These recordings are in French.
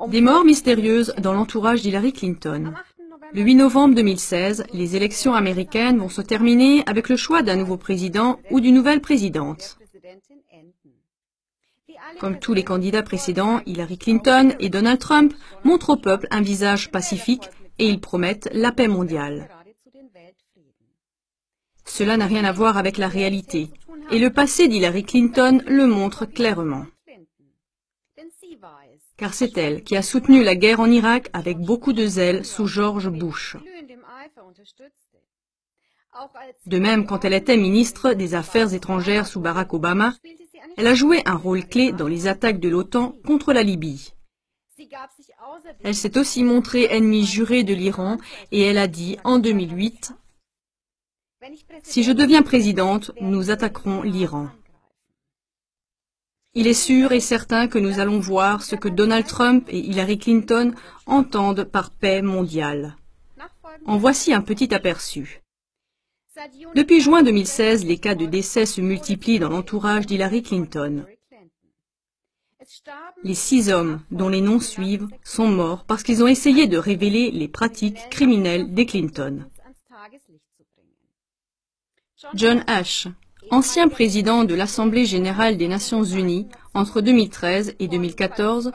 Des morts mystérieuses dans l'entourage d'Hillary Clinton. Le 8 novembre 2016, les élections américaines vont se terminer avec le choix d'un nouveau président ou d'une nouvelle présidente. Comme tous les candidats précédents, Hillary Clinton et Donald Trump montrent au peuple un visage pacifique et ils promettent la paix mondiale. Cela n'a rien à voir avec la réalité, et le passé d'Hillary Clinton le montre clairement. Car c'est elle qui a soutenu la guerre en Irak avec beaucoup de zèle sous George Bush. De même, quand elle était ministre des Affaires étrangères sous Barack Obama, elle a joué un rôle clé dans les attaques de l'OTAN contre la Libye. Elle s'est aussi montrée ennemie jurée de l'Iran et elle a dit en 2008 « Si je deviens présidente, nous attaquerons l'Iran ». Il est sûr et certain que nous allons voir ce que Donald Trump et Hillary Clinton entendent par paix mondiale. En voici un petit aperçu. Depuis juin 2016, les cas de décès se multiplient dans l'entourage d'Hillary Clinton. Les 6 hommes, dont les noms suivent, sont morts parce qu'ils ont essayé de révéler les pratiques criminelles des Clinton. John Ash, ancien président de l'Assemblée générale des Nations unies entre 2013 et 2014,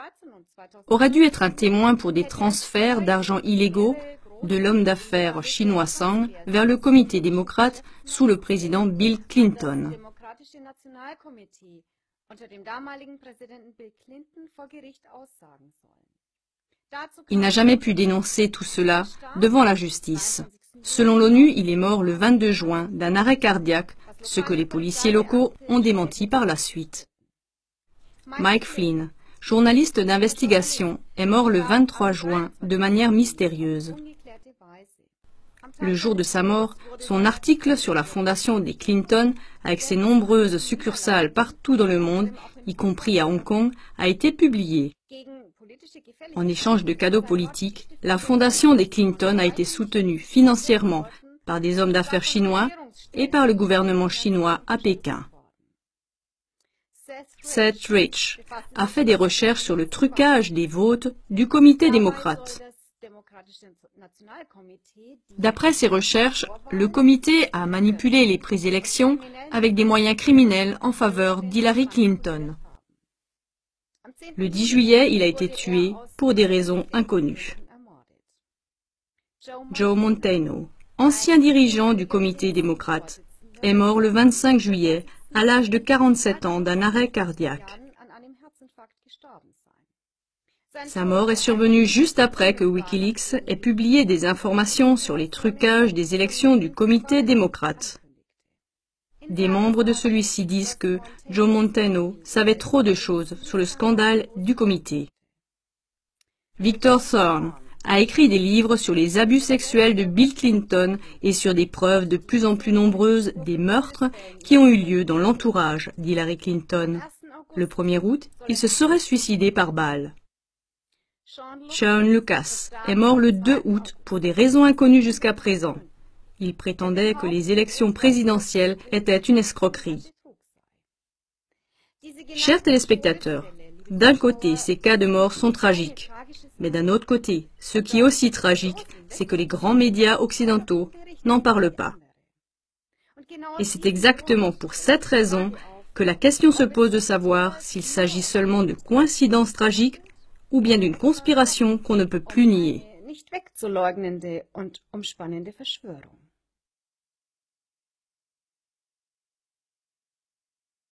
aurait dû être un témoin pour des transferts d'argent illégaux de l'homme d'affaires chinois Zhang vers le comité démocrate sous le président Bill Clinton. Il n'a jamais pu dénoncer tout cela devant la justice. Selon l'ONU, il est mort le 22 juin d'un arrêt cardiaque, ce que les policiers locaux ont démenti par la suite. Mike Flynn, journaliste d'investigation, est mort le 23 juin de manière mystérieuse. Le jour de sa mort, son article sur la fondation des Clinton, avec ses nombreuses succursales partout dans le monde, y compris à Hong Kong, a été publié. En échange de cadeaux politiques, la fondation des Clinton a été soutenue financièrement par des hommes d'affaires chinois et par le gouvernement chinois à Pékin. Seth Rich a fait des recherches sur le trucage des votes du comité démocrate. D'après ses recherches, le comité a manipulé les présélections avec des moyens criminels en faveur d'Hillary Clinton. Le 10 juillet, il a été tué pour des raisons inconnues. Joe Montano, ancien dirigeant du comité démocrate, est mort le 25 juillet à l'âge de 47 ans d'un arrêt cardiaque. Sa mort est survenue juste après que Wikileaks ait publié des informations sur les trucages des élections du comité démocrate. Des membres de celui-ci disent que Joe Montano savait trop de choses sur le scandale du comité. Victor Thorne a écrit des livres sur les abus sexuels de Bill Clinton et sur des preuves de plus en plus nombreuses des meurtres qui ont eu lieu dans l'entourage d'Hillary Clinton. Le 1er août, il se serait suicidé par balle. Sean Lucas est mort le 2 août pour des raisons inconnues jusqu'à présent. Il prétendait que les élections présidentielles étaient une escroquerie. Chers téléspectateurs, d'un côté, ces cas de mort sont tragiques. Mais d'un autre côté, ce qui est aussi tragique, c'est que les grands médias occidentaux n'en parlent pas. Et c'est exactement pour cette raison que la question se pose de savoir s'il s'agit seulement de coïncidences tragiques ou bien d'une conspiration qu'on ne peut plus nier.